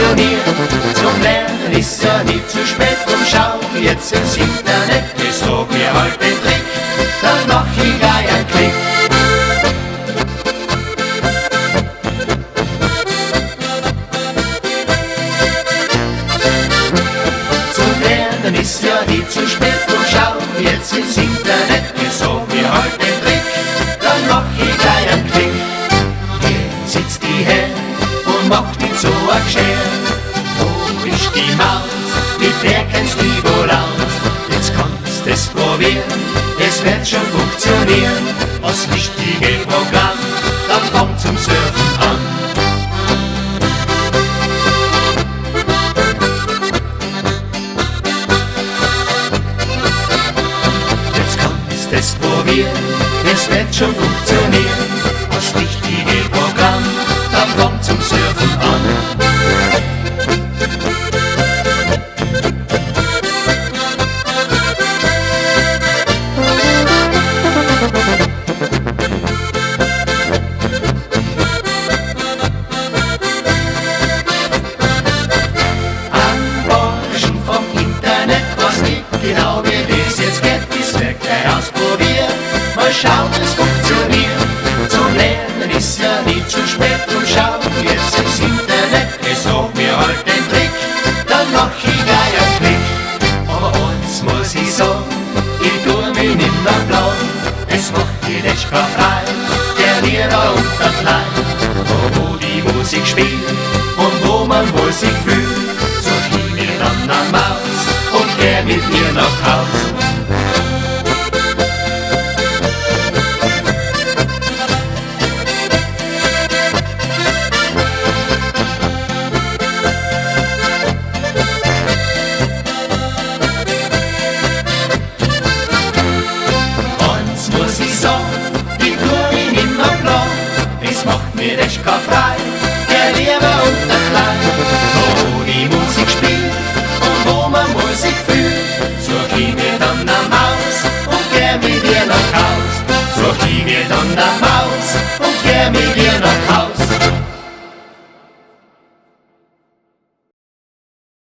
funktionieren. Zum Lernen ist ja nie zu spät, drum schau jetzt ins Internet. Ich sag mir halt den Trick, dann mach ich gleich einen Klick. Zum Lernen ist ja nie zu spät, drum schau jetzt ins Internet. Ich sag mir halt den Trick, dann mach ich gleich einen Klick. Jetzt sitzt die her und macht nicht so ein Geschirr. Wo ist die Maus, mit der kennst du wohl aus? Jetzt kannst es probieren, es wird schon funktionieren. Das richtige Programm, dann fang zum Surfen an. Jetzt kannst es probieren, es wird schon funktionieren. Das richtige Programm, dann fang zum Surfen an. Genau wie das jetzt geht, das wird gleich ausprobieren. Mal schauen, es funktioniert. Zum Lernen ist ja nie zu spät. Und schau jetzt ins Internet, ich sag mir halt den Trick, dann mach ich gleich einen Klick. Aber eins muss ich sagen, ich tu mich nimmer blau. Es macht die Leschka frei, der Lehrer und der Klein. Wo die Musik spielt und wo man wohl sich fühlt, so ich mir dann am Maus und geh mit ihr nach Haus. Eins muss ich sagen, die tu mich nimmer blau. Es macht mir echt kein frei, der Lehrer